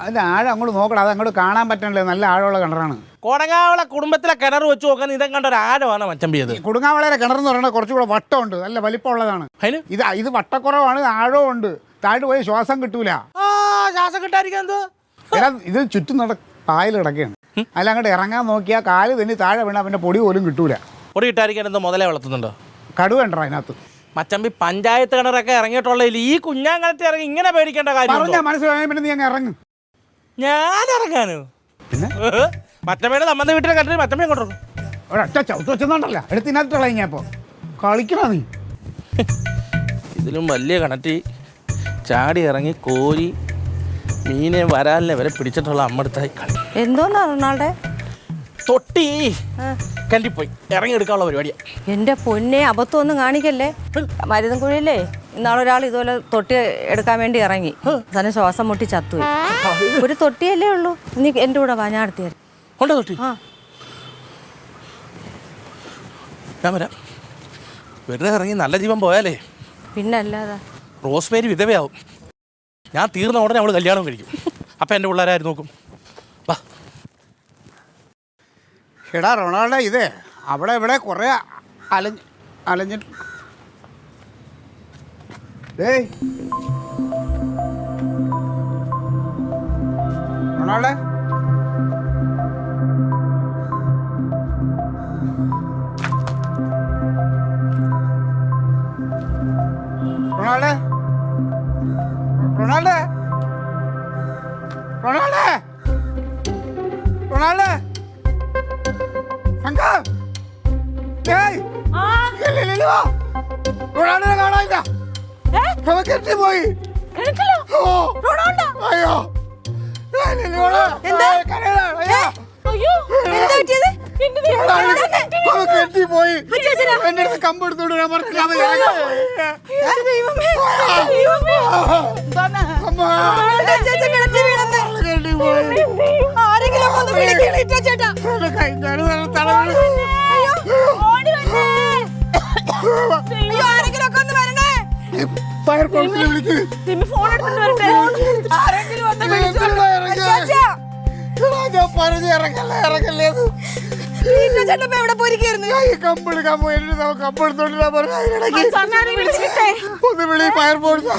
അതിൻ്റെ ആഴം അങ്ങോട്ട് നോക്കണം, അത് അങ്ങോട്ട് കാണാൻ പറ്റണല്ലേ, നല്ല ആഴമുള്ള കിണറാണ്. കൊടങ്ങാവള കുടുംബത്തിലെ കിണർ വെച്ച് നോക്കാൻ ഇതും കണ്ട ഒരു ആഴമാണ് മച്ചമ്പിയത്. കൊടുങ്ങാവളയുടെ കിണറെന്ന് പറയുന്നത് കുറച്ചുകൂടെ വട്ടമുണ്ട്, നല്ല വലിപ്പമുള്ളതാണ്. അതിന് ഇത് വട്ടക്കുറവാണ്, ആഴവും ഉണ്ട്. താഴോട്ട് പോയി ശ്വാസം കിട്ടൂല. ശ്വാസം കിട്ടാതിരിക്കാൻ എന്തോ എടാ, ഇത് ചുറ്റും പായൽ കിടക്കുകയാണ്. അതിലങ്ങോട്ട് ഇറങ്ങാൻ നോക്കിയാൽ കാല് തന്നെ താഴെ വീണാൽ പിന്നെ പൊടി പോലും കിട്ടൂല. പൊടി കിട്ടാതിരിക്കാൻ എന്തോ മുതലേ വളർത്തുന്നുണ്ടോ? കടുവണ്ടോ അതിനകത്ത്? മച്ചമ്പി പഞ്ചായത്ത് കിണറൊക്കെ ഇറങ്ങിയിട്ടുള്ളതിൽ ഈ കുഞ്ഞാങ്കാലത്ത് ഇറങ്ങി ഇങ്ങനെ പേടിക്കേണ്ട കാര്യം പറഞ്ഞാൽ മനസ്സിലായാൽ പിന്നെ നീ അങ്ങ് ഇറങ്ങും. ഞാൻ ഇറങ്ങാനോ? പിന്നെ മച്ചമ്മയുടെ നമ്മന്റെ വീട്ടിലെ കണ്ടിട്ട് മച്ചമ്മ കൊണ്ടുവരും. ഒരൊറ്റ ചവിട്ട് വെച്ചെന്നുണ്ടല്ലോ, എടുത്തിനകത്തുള്ള കഴിഞ്ഞപ്പോൾ കളിക്കണോ നീ? ഇതിലും വലിയ കണറ്റി ചാടി ഇറങ്ങി കോരി മീനെ വരാലിനെ വരെ പിടിച്ചിട്ടുള്ള അമ്മടുത്തായി കളി. എന്തോന്നാ റൊണാൾഡേ? തൊട്ടി കണ്ടിപ്പോയി ഇറങ്ങിയെടുക്കാനുള്ള പരിപാടിയാണ്. എൻ്റെ പൊന്നെ, അബദ്ധമൊന്നും കാണിക്കല്ലേ. മരുതൻകുഴിയിലേ ഇന്നാളൊരാൾ ഇതുപോലെ തൊട്ടി എടുക്കാൻ വേണ്ടി ഇറങ്ങി, തന്നെ ശ്വാസം മുട്ടി ചത്തുപോയി. ഒരു തൊട്ടിയല്ലേ ഉള്ളൂ. നീ എൻ്റെ കൂടെ വാ, ഞാൻ അടുത്ത് തരാം. ഉണ്ടോ തൊട്ടി? ഞാൻ വരാം. വെറുതെ ഇറങ്ങി നല്ല ജീവൻ പോയാലേ പിന്നെ അല്ലാതെ റോസ്മേരി വിധവയാവും. ഞാൻ തീർന്ന ഉടനെ അവൾ കല്യാണം കഴിക്കും. അപ്പം എൻ്റെ പിള്ളേരാരും നോക്കും. വാ. എടാ റൊണാൾഡോ, ഇതേ അവിടെ ഇവിടെ കുറേ അലഞ്ഞിട്ട് Ronaldo, Ronaldo, Ronaldo, Ronaldo, Ronaldo, റൊണാൾഡോനെ കാണാനില്ല. പോയി. അയ്യോ, പോയി. എന്റെ അടുത്ത് കമ്പെടുത്തോണ്ട് ഞാൻ പറഞ്ഞു. ഫയർഫോഴ്സിനെ വിളിക്ക്. ഞാൻ പറഞ്ഞു ഇറങ്ങല്ലേ ഇറങ്ങല്ലേ. കമ്പെടുക്കാൻ പോയി കമ്പെടുത്തോണ്ട് ഒന്ന് വിളി ഫയർഫോഴ്സ്.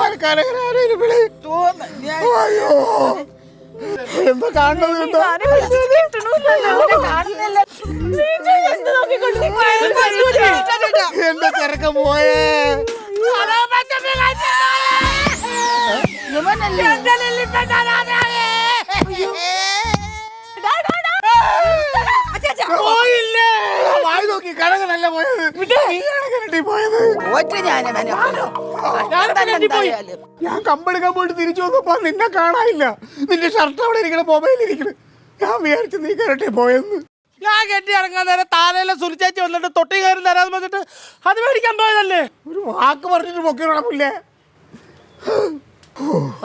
ആർക്കാരെങ്കിലും വിളി. അയ്യോ, എന്താ കാണുന്നത് കേട്ടോ? എന്റെ ചെറുക്കം പോയേ. വായി നോക്കി കടകനല്ല പോയത്, ഞാൻ കമ്പെടുക്കാൻ പോയിട്ട് തിരിച്ചു വന്നപ്പോ നിന്നെ കാണാനില്ല. നിന്റെ ഷർട്ട് അവിടെ ഇരിക്കണ, മൊബൈൽ ഇരിക്കണ്. ഞാൻ വിചാരിച്ചു നീ കരട്ടെ പോയെന്ന്. ഞാൻ കെട്ടി ഇറങ്ങാൻ നേരം താരയിലെ സുനിച്ചേച്ചി വന്നിട്ട് തൊട്ടി കയറി തരാന്ന് പറഞ്ഞിട്ട് അത് മേടിക്കാൻ പോയതല്ലേ. ഒരു വാക്ക് പറഞ്ഞിട്ട് പൊക്കി നടക്കില്ലേ.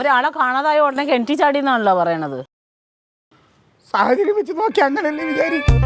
ഒരാളെ കാണാതായ ഉടനെ കിണറ്റി ചാടി എന്നാണല്ലോ പറയണത്. സാഹചര്യം വെച്ച് നോക്കി അങ്ങനല്ലേ വിചാരിക്കും.